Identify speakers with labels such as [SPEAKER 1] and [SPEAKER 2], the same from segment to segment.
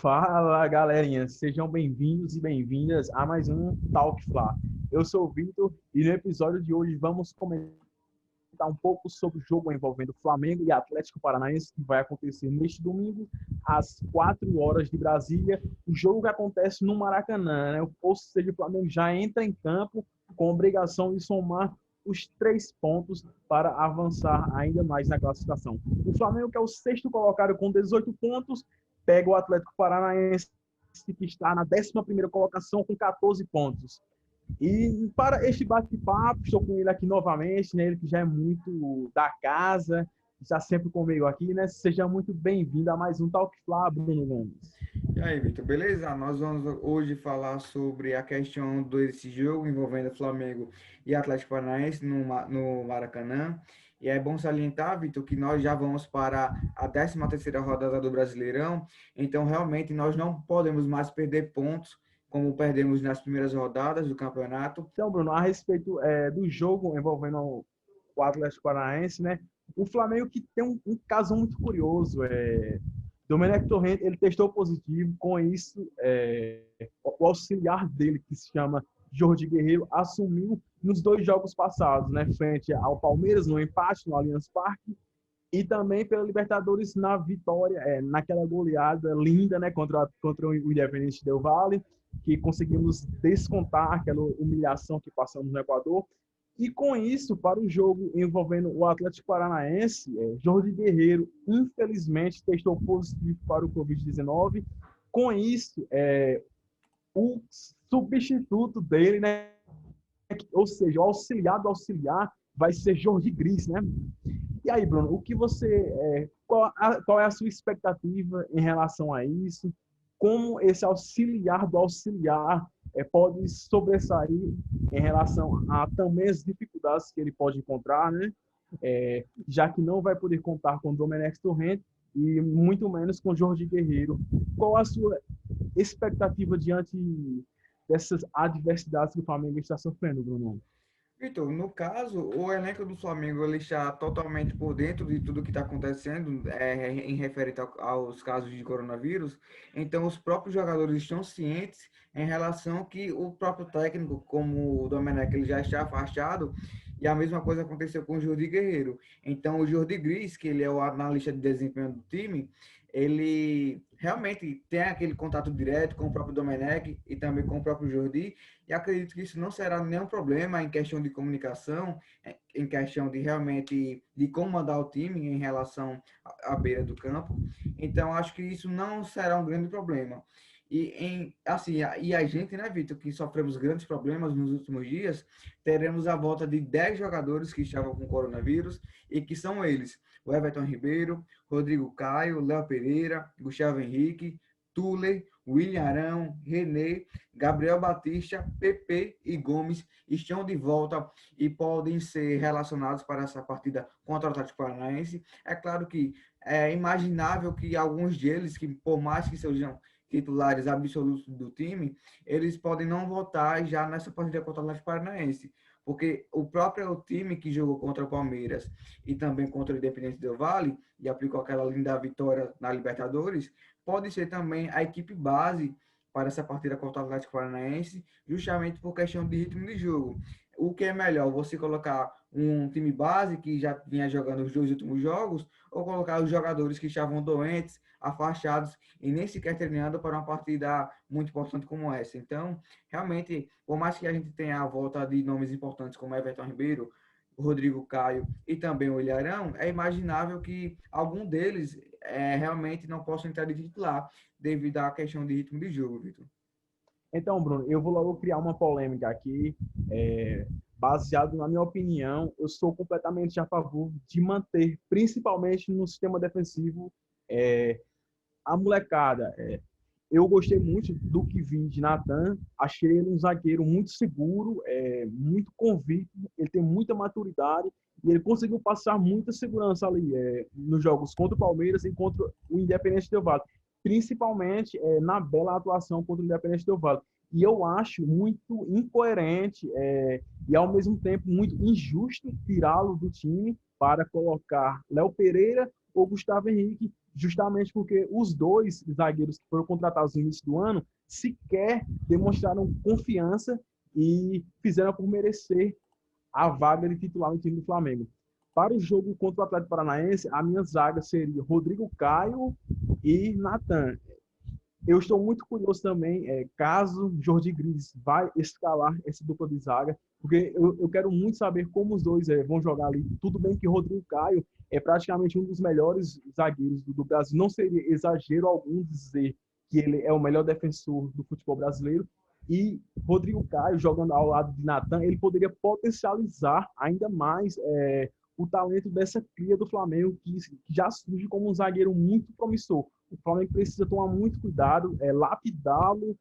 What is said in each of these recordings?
[SPEAKER 1] Fala, galerinha, sejam bem-vindos e bem-vindas a mais um Talk Fla. Eu sou o Vitor e no episódio de hoje vamos comentar um pouco sobre o jogo envolvendo Flamengo e Atlético Paranaense, que vai acontecer neste domingo, às 4 horas de Brasília. O jogo que acontece no Maracanã, né? Ou seja, o Flamengo já entra em campo com a obrigação de somar os 3 pontos para avançar ainda mais na classificação. O Flamengo, que é o sexto colocado com 18 pontos, pega o Atlético Paranaense, que está na 11ª colocação com 14 pontos. E para este bate-papo, estou com ele aqui novamente, né? Ele que já é muito da casa, está sempre comigo aqui, né? Seja muito bem-vindo a mais um Talk Fla, Bruno Gomes.
[SPEAKER 2] E aí, Vitor, beleza? Nós vamos hoje falar sobre a questão desse jogo envolvendo Flamengo e Atlético Paranaense no Maracanã. E é bom salientar, Vitor, que nós já vamos para a 13ª rodada do Brasileirão, então realmente nós não podemos mais perder pontos como perdemos nas primeiras rodadas do campeonato.
[SPEAKER 1] Então, Bruno, a respeito do jogo envolvendo o Atlético Paranaense, né? O Flamengo que tem um caso muito curioso, Domenech Torrent, ele testou positivo, com isso, o auxiliar dele, que se chama Jordi Guerreiro, assumiu nos 2 jogos passados, né, frente ao Palmeiras, no empate no Allianz Parque, e também pela Libertadores na vitória, naquela goleada linda, né, contra o Independente Del Valle, que conseguimos descontar aquela humilhação que passamos no Equador. E com isso, para o jogo envolvendo o Atlético Paranaense, Jordi Guerreiro, infelizmente, testou positivo para o Covid-19. Com isso, o substituto dele, né, ou seja, o auxiliar do auxiliar, vai ser Jordi Gris, né? E aí, Bruno, o que você, qual é a sua expectativa em relação a isso? Como esse auxiliar do auxiliar pode sobressair em relação a também as dificuldades que ele pode encontrar, né? Já que não vai poder contar com Domenech Torrent e muito menos com Jordi Guerreiro. Qual a sua expectativa diante dessas adversidades que o Flamengo está sofrendo, Bruno?
[SPEAKER 2] Vitor, no caso, o elenco do Flamengo ele está totalmente por dentro de tudo que está acontecendo em referente aos casos de coronavírus. Então, os próprios jogadores estão cientes em relação que o próprio técnico, como o Domenech, ele já está afastado. E a mesma coisa aconteceu com o Jordi Guerreiro. Então, o Jordi Gris, que ele é o analista de desempenho do time, ele realmente tem aquele contato direto com o próprio Domenech e também com o próprio Jordi, e acredito que isso não será nenhum problema em questão de comunicação, em questão de realmente de comandar o time em relação à beira do campo. Então, acho que isso não será um grande problema. E a gente, né, Vitor, que sofremos grandes problemas nos últimos dias, teremos a volta de 10 jogadores que estavam com coronavírus e que são eles: o Everton Ribeiro, Rodrigo Caio, Léo Pereira, Gustavo Henrique, Tuller, William Arão, René, Gabriel Batista, Pepe e Gomes estão de volta e podem ser relacionados para essa partida contra o Atlético Paranaense. É claro que é imaginável que alguns deles, que por mais que sejam titulares absolutos do time, eles podem não voltar já nessa partida contra o Atlético Paranaense, porque o próprio time que jogou contra o Palmeiras e também contra o Independente Del Valle e aplicou aquela linda vitória na Libertadores, pode ser também a equipe base para essa partida contra o Atlético Paranaense, justamente por questão de ritmo de jogo. O que é melhor, você colocar um time base que já vinha jogando os 2 últimos jogos, ou colocar os jogadores que estavam doentes, afastados e nem sequer treinando para uma partida muito importante como essa. Então, realmente, por mais que a gente tenha a volta de nomes importantes como Everton Ribeiro, Rodrigo Caio e também o Ilharão, é imaginável que algum deles realmente não possa entrar de titular devido à questão de ritmo de jogo, Vitor.
[SPEAKER 1] Então, Bruno, eu vou logo criar uma polêmica aqui, baseado na minha opinião. Eu sou completamente a favor de manter, principalmente no sistema defensivo, é, a molecada. Eu gostei muito do que vi de Nathan. Achei ele um zagueiro muito seguro, muito convicto. Ele tem muita maturidade e ele conseguiu passar muita segurança ali nos jogos contra o Palmeiras e contra o Independente Del Valle, principalmente na bela atuação contra o Independente Del Valle. E eu acho muito incoerente e, ao mesmo tempo, muito injusto tirá-lo do time para colocar Léo Pereira ou Gustavo Henrique justamente porque os dois zagueiros que foram contratados no início do ano sequer demonstraram confiança e fizeram por merecer a vaga de titular no time do Flamengo. Para o jogo contra o Atlético Paranaense, a minha zaga seria Rodrigo Caio e Natan. Eu estou muito curioso também, caso Jordi Gris vai escalar essa dupla de zaga, porque eu quero muito saber como os dois vão jogar ali. Tudo bem que Rodrigo Caio é praticamente um dos melhores zagueiros do Brasil. Não seria exagero algum dizer que ele é o melhor defensor do futebol brasileiro. E Rodrigo Caio, jogando ao lado de Natan, ele poderia potencializar ainda mais o talento dessa cria do Flamengo, que já surge como um zagueiro muito promissor. O Flamengo precisa tomar muito cuidado, lapidá-lo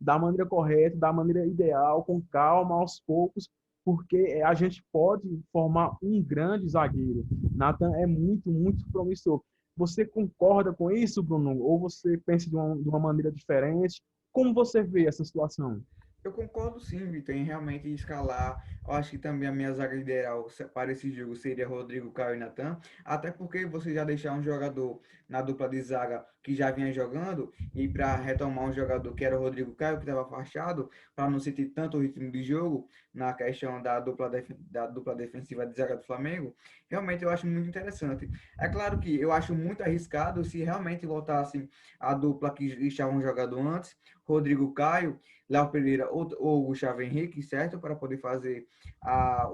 [SPEAKER 1] da maneira correta, da maneira ideal, com calma, aos poucos, porque a gente pode formar um grande zagueiro. Natan é muito, muito promissor. Você concorda com isso, Bruno? Ou você pensa de uma maneira diferente? Como você vê essa situação?
[SPEAKER 2] Eu concordo sim, Vitor, em realmente escalar. Eu acho que também a minha zaga ideal para esse jogo seria Rodrigo, Caio e Natan. Até porque você já deixar um jogador na dupla de zaga que já vinha jogando e para retomar um jogador que era o Rodrigo Caio, que estava afastado, para não sentir tanto o ritmo de jogo na questão da dupla defensiva de zaga do Flamengo, realmente eu acho muito interessante. É claro que eu acho muito arriscado se realmente voltasse a dupla que estavam jogando antes, Rodrigo Caio, Léo Pereira ou Gustavo Henrique, certo? Para poder fazer a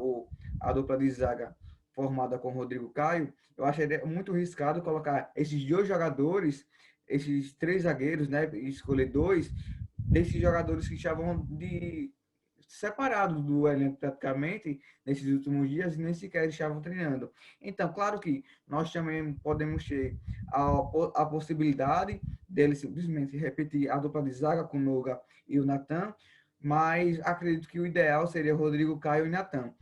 [SPEAKER 2] dupla de zaga formada com Rodrigo Caio. Eu acharia muito arriscado colocar esses dois jogadores, esses três zagueiros, né? E escolher dois desses jogadores que estavam separados do elenco praticamente nesses últimos dias e nem sequer estavam treinando. Então, claro que nós também podemos ter a possibilidade dele simplesmente repetir a dupla de zaga com o Noga e o Natan, mas acredito que o ideal seria Rodrigo Caio e Natan.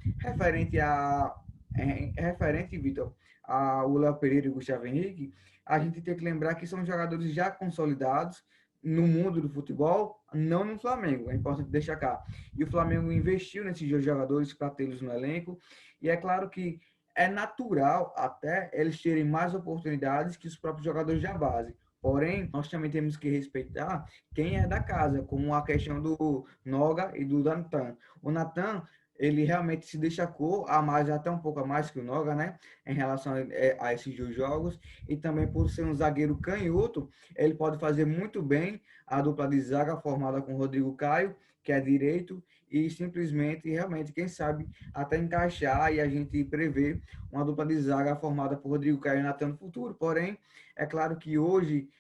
[SPEAKER 2] Referente, Vitor, ao Léo Pereira e Gustavo Henrique, a gente tem que lembrar que são jogadores já consolidados no mundo do futebol, não no Flamengo, é importante destacar. E o Flamengo investiu nesses dois jogadores para tê-los no elenco, e é claro que é natural até eles terem mais oportunidades que os próprios jogadores da base. Porém, nós também temos que respeitar quem é da casa, como a questão do Noga e do Natan. O Natan, ele realmente se destacou a mais, até um pouco a mais que o Noga, né? Em relação a esses dois jogos. E também por ser um zagueiro canhoto, ele pode fazer muito bem a dupla de zaga formada com Rodrigo Caio, que é direito, e simplesmente, realmente, quem sabe, até encaixar e a gente prever uma dupla de zaga formada por Rodrigo Caio e Natan no futuro. Porém, é claro que hoje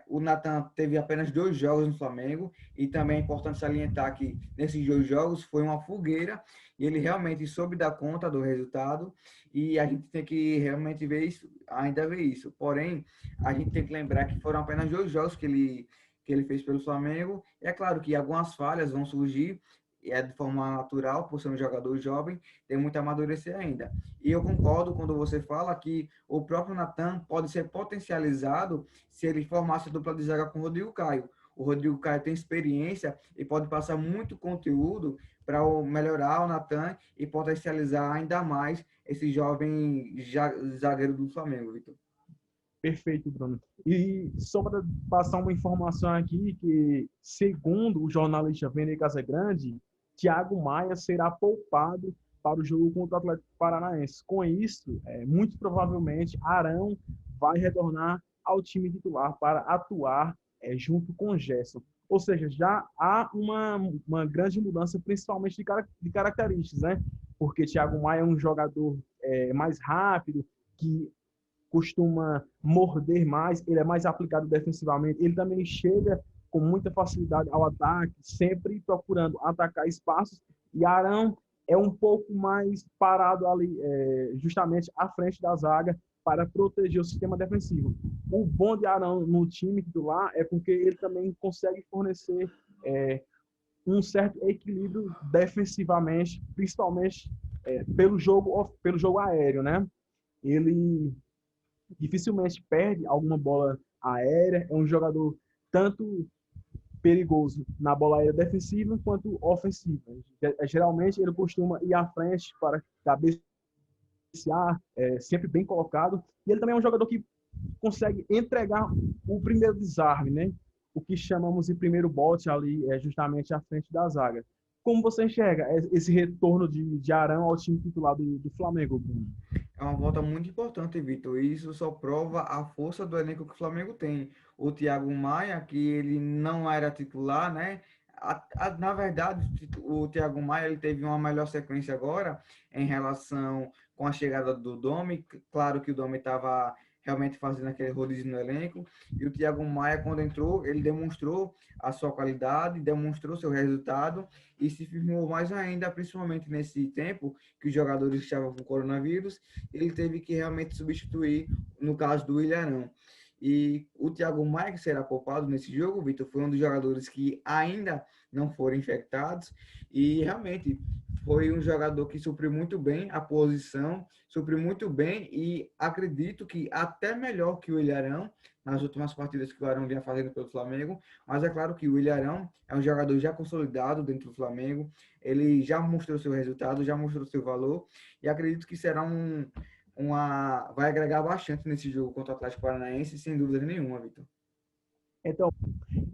[SPEAKER 2] o Natan teve apenas 2 jogos no Flamengo e também é importante salientar que nesses 2 jogos foi uma fogueira e ele realmente soube dar conta do resultado e a gente tem que realmente ver isso, ainda ver isso. Porém, a gente tem que lembrar que foram apenas 2 jogos que ele fez pelo Flamengo. E é claro que algumas falhas vão surgir, de forma natural, por ser um jogador jovem, tem muito a amadurecer ainda. E eu concordo quando você fala que o próprio Natan pode ser potencializado se ele formasse a dupla de zaga com o Rodrigo Caio. O Rodrigo Caio tem experiência e pode passar muito conteúdo para melhorar o Natan e potencializar ainda mais esse jovem zagueiro do Flamengo, Vitor.
[SPEAKER 1] Perfeito, Bruno. E só para passar uma informação aqui, que segundo o jornalista Vene Casagrande, Thiago Maia será poupado para o jogo contra o Atlético Paranaense. Com isso, muito provavelmente, Arão vai retornar ao time titular para atuar junto com Gerson. Ou seja, já há uma grande mudança, principalmente de características, né? Porque Thiago Maia é um jogador mais rápido, que costuma morder mais, ele é mais aplicado defensivamente, ele também chega com muita facilidade ao ataque, sempre procurando atacar espaços, e Arão é um pouco mais parado ali, justamente à frente da zaga, para proteger o sistema defensivo. O bom de Arão no time titular é porque ele também consegue fornecer um certo equilíbrio defensivamente, principalmente pelo jogo aéreo, né? Ele dificilmente perde alguma bola aérea, é um jogador tanto perigoso na bola aérea defensiva quanto ofensiva. Geralmente ele costuma ir à frente para cabecear, sempre bem colocado, e ele também é um jogador que consegue entregar o primeiro desarme, né? O que chamamos de primeiro bote ali, é justamente à frente da zaga. Como você enxerga esse retorno de Arão ao time titular do Flamengo, Bruno?
[SPEAKER 2] É uma volta muito importante, Vitor. E isso só prova a força do elenco que o Flamengo tem. O Thiago Maia, que ele não era titular, né? Na verdade, o Thiago Maia ele teve uma melhor sequência agora em relação com a chegada do Domi. Claro que o Domi estava realmente fazendo aquele rodízio no elenco. E o Thiago Maia, quando entrou, ele demonstrou a sua qualidade, demonstrou seu resultado e se firmou mais ainda, principalmente nesse tempo que os jogadores estavam com coronavírus. Ele teve que realmente substituir, no caso do Ilharão. E o Thiago Maia, que será poupado nesse jogo, Vitor, foi um dos jogadores que ainda não foram infectados e realmente foi um jogador que supriu muito bem a posição, supriu muito bem e acredito que até melhor que o Ilharão nas últimas partidas que o Arão vinha fazendo pelo Flamengo, mas é claro que o Ilharão é um jogador já consolidado dentro do Flamengo, ele já mostrou seu resultado, já mostrou seu valor e acredito que será vai agregar bastante nesse jogo contra o Atlético Paranaense, sem dúvida nenhuma, Vitor.
[SPEAKER 1] Então,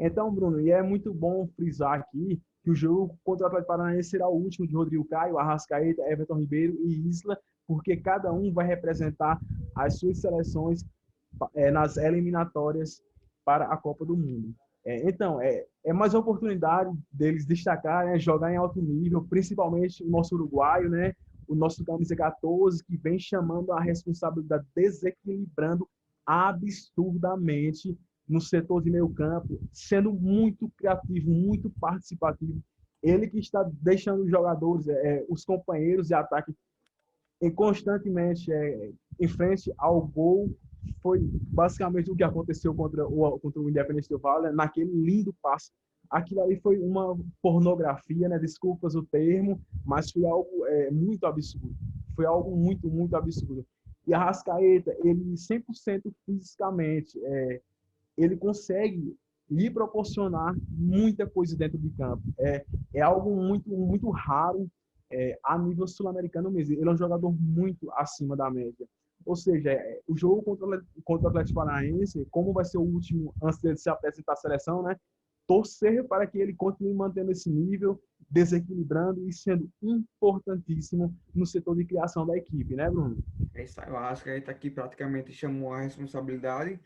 [SPEAKER 1] então, Bruno, e é muito bom frisar aqui que o jogo contra o Atlético Paranaense será o último de Rodrigo Caio, Arrascaeta, Everton Ribeiro e Isla, porque cada um vai representar as suas seleções nas eliminatórias para a Copa do Mundo. Então, é mais uma oportunidade deles destacar, né, jogar em alto nível, principalmente o nosso uruguaio, né, o nosso camisa 14, que vem chamando a responsabilidade, desequilibrando absurdamente no setor de meio campo, sendo muito criativo, muito participativo. Ele que está deixando os jogadores, os companheiros de ataque constantemente em frente ao gol. Foi basicamente o que aconteceu contra o Independente do Valle, naquele lindo passe. Aquilo ali foi uma pornografia, né? Desculpas o termo, mas foi algo muito absurdo. Foi algo muito, muito absurdo. E a Arrascaeta, ele 100% fisicamente, ele consegue lhe proporcionar muita coisa dentro de campo. É algo muito, muito raro a nível sul-americano mesmo. Ele é um jogador muito acima da média. Ou seja, o jogo contra o Atlético Paranaense, como vai ser o último antes de se apresentar à seleção, né? Torcer para que ele continue mantendo esse nível, desequilibrando e sendo importantíssimo no setor de criação da equipe, né, Bruno?
[SPEAKER 2] É isso aí, o Arrascaeta aqui praticamente chamou a responsabilidade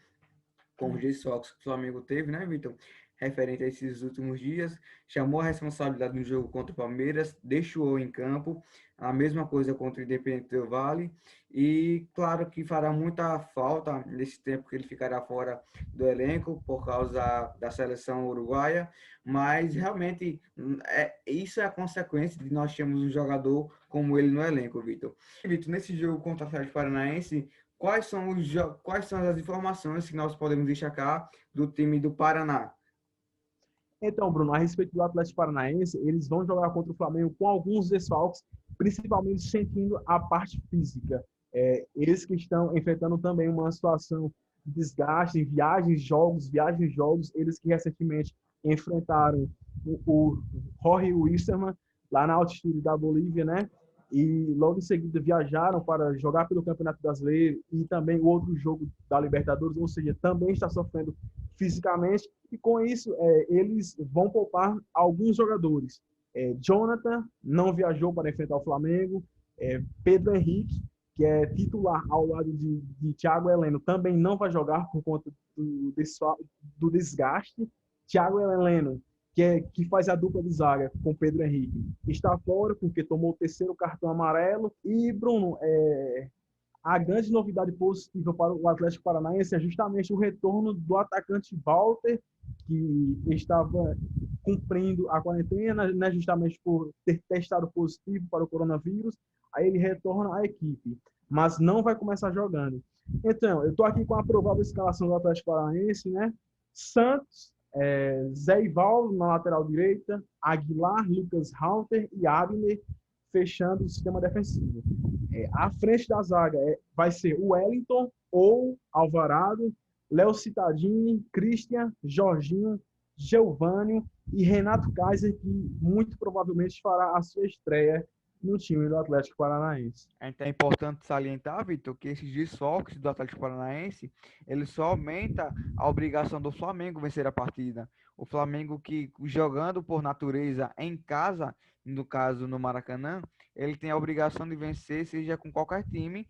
[SPEAKER 2] com os desfalques que o Flamengo teve, né, Vitor? Referente a esses últimos dias, chamou a responsabilidade no jogo contra o Palmeiras, deixou em campo, a mesma coisa contra o Independente do Valle, e claro que fará muita falta nesse tempo que ele ficará fora do elenco por causa da seleção uruguaia, mas realmente isso é a consequência de nós termos um jogador como ele no elenco, Vitor. Vitor, nesse jogo contra o Atlético Paranaense, quais são as informações que nós podemos destacar do time do Paraná?
[SPEAKER 1] Então, Bruno, a respeito do Atlético Paranaense, eles vão jogar contra o Flamengo com alguns desfalques, principalmente sentindo a parte física. Eles que estão enfrentando também uma situação de desgaste em viagens, jogos, eles que recentemente enfrentaram o Jorge Wilstermann lá na altitude da Bolívia, né? E logo em seguida viajaram para jogar pelo Campeonato Brasileiro e também o outro jogo da Libertadores, ou seja, também está sofrendo fisicamente e com isso eles vão poupar alguns jogadores. Jonathan não viajou para enfrentar o Flamengo, Pedro Henrique, que é titular ao lado de Thiago Heleno, também não vai jogar por conta do desgaste. Thiago Heleno, que faz a dupla de zaga com Pedro Henrique, está fora porque tomou o terceiro cartão amarelo. E, Bruno, a grande novidade positiva para o Atlético Paranaense é justamente o retorno do atacante Walter, que estava cumprindo a quarentena, né, justamente por ter testado positivo para o coronavírus. Aí ele retorna à equipe, mas não vai começar jogando. Então, eu estou aqui com a provável escalação do Atlético Paranaense, né? Santos, Zé Ivaldo na lateral direita, Aguilar, Lucas Halter e Abner fechando o sistema defensivo. À frente da zaga vai ser o Wellington ou Alvarado, Léo Cittadini, Christian, Jorginho, Geovânio e Renato Kaiser, que muito provavelmente fará a sua estreia no time do Atlético Paranaense.
[SPEAKER 2] Então é importante salientar, Vitor, que esses desfalques do Atlético Paranaense, ele só aumenta a obrigação do Flamengo vencer a partida. O Flamengo que jogando por natureza em casa, no caso no Maracanã, ele tem a obrigação de vencer, seja com qualquer time,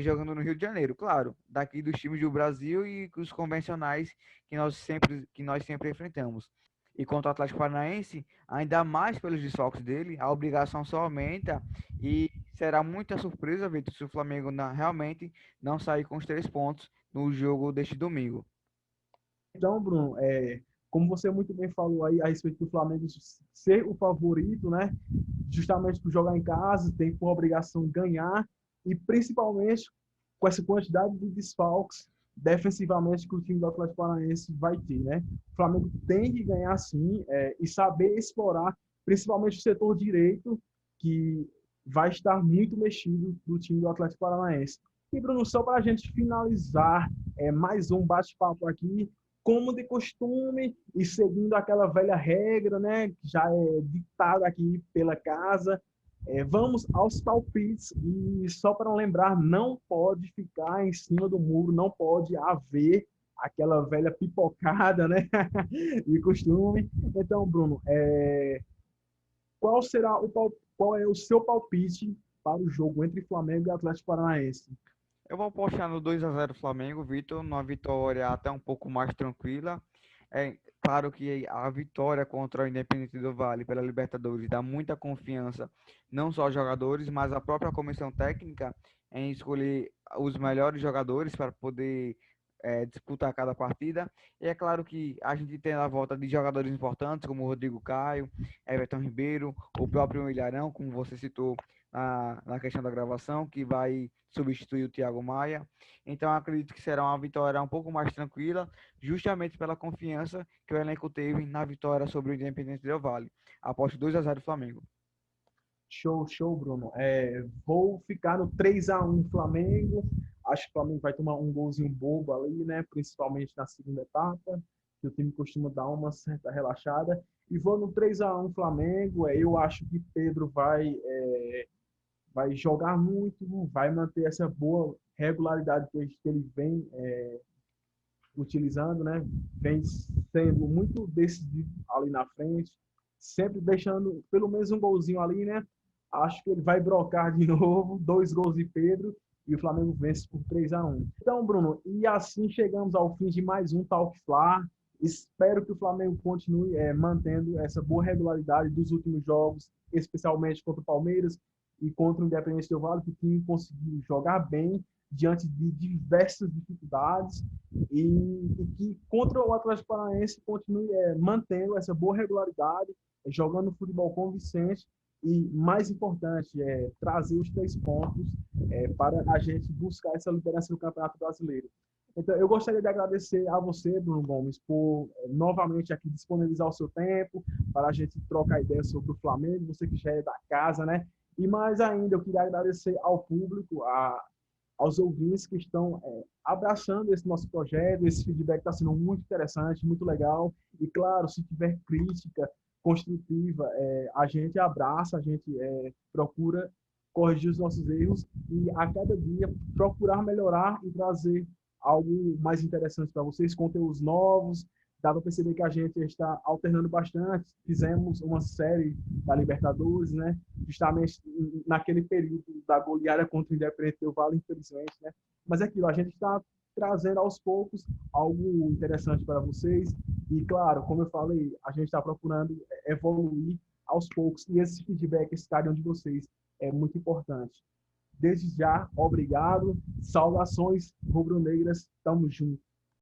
[SPEAKER 2] jogando no Rio de Janeiro. Claro, daqui dos times do Brasil e os convencionais que nós sempre enfrentamos. E contra o Atlético Paranaense, ainda mais pelos desfalques dele, a obrigação só aumenta e será muita surpresa, Vitor, se o Flamengo realmente não sair com os 3 pontos no jogo deste domingo.
[SPEAKER 1] Então, Bruno, como você muito bem falou aí a respeito do Flamengo ser o favorito, né? Justamente por jogar em casa, tem por obrigação ganhar e principalmente com essa quantidade de desfalques defensivamente que o time do Atlético Paranaense vai ter, né? O Flamengo tem que ganhar sim e saber explorar principalmente o setor direito, que vai estar muito mexido do time do Atlético Paranaense. E, Bruno, só para a gente finalizar mais um bate-papo aqui, como de costume e seguindo aquela velha regra, né, que já é ditada aqui pela casa, vamos aos palpites e só para lembrar, não pode ficar em cima do muro, não pode haver aquela velha pipocada, né, de costume. Então, Bruno, qual é o seu palpite para o jogo entre Flamengo e Atlético Paranaense?
[SPEAKER 2] Eu vou apostar no 2-0 Flamengo, Vitor, numa vitória até um pouco mais tranquila. É claro que a vitória contra o Independente do Vale pela Libertadores dá muita confiança, não só aos jogadores, mas à própria comissão técnica em escolher os melhores jogadores para poder disputar cada partida. E é claro que a gente tem a volta de jogadores importantes, como o Rodrigo Caio, Everton Ribeiro, o próprio Ilharão, como você citou na questão da gravação, que vai substituir o Thiago Maia. Então, acredito que será uma vitória um pouco mais tranquila, justamente pela confiança que o elenco teve na vitória sobre o Independente Del Valle. Aposto 2-0 Flamengo.
[SPEAKER 1] Show, show, Bruno. Vou ficar no 3-1 Flamengo. Acho que o Flamengo vai tomar um golzinho bobo ali, né? Principalmente na segunda etapa, que o time costuma dar uma certa relaxada. E vou no 3-1 Flamengo. Eu acho que Pedro vai jogar muito, vai manter essa boa regularidade que ele vem utilizando, né? Vem sendo muito decisivo ali na frente, sempre deixando pelo menos um golzinho ali, né? Acho que ele vai brocar de novo, 2 gols de Pedro e o Flamengo vence por 3-1. Então, Bruno, e assim chegamos ao fim de mais um Talk Fla. Espero que o Flamengo continue mantendo essa boa regularidade dos últimos jogos, especialmente contra o Palmeiras e contra o Independente Del Valle, que o time conseguiu jogar bem diante de diversas dificuldades e que contra o Atlético Paranaense continue mantendo essa boa regularidade, jogando futebol convincente e, mais importante, trazer os 3 pontos para a gente buscar essa liderança no Campeonato Brasileiro. Então, eu gostaria de agradecer a você, Bruno Gomes, por novamente aqui disponibilizar o seu tempo para a gente trocar ideias sobre o Flamengo, você que já é da casa, né? E mais ainda, eu queria agradecer ao público, aos ouvintes que estão abraçando esse nosso projeto. Esse feedback está sendo muito interessante, muito legal. E, claro, se tiver crítica construtiva, a gente abraça, a gente procura corrigir os nossos erros e, a cada dia, procurar melhorar e trazer algo mais interessante para vocês, conteúdos novos. Dá para perceber que a gente está alternando bastante. Fizemos uma série da Libertadores, né? Justamente naquele período da goleada contra o Independente Del Valle, infelizmente, né? Mas é aquilo, a gente está trazendo aos poucos algo interessante para vocês. E, claro, como eu falei, a gente está procurando evoluir aos poucos. E esse feedback, esse carinho de vocês é muito importante. Desde já, obrigado. Saudações rubro-negras. Tamo junto.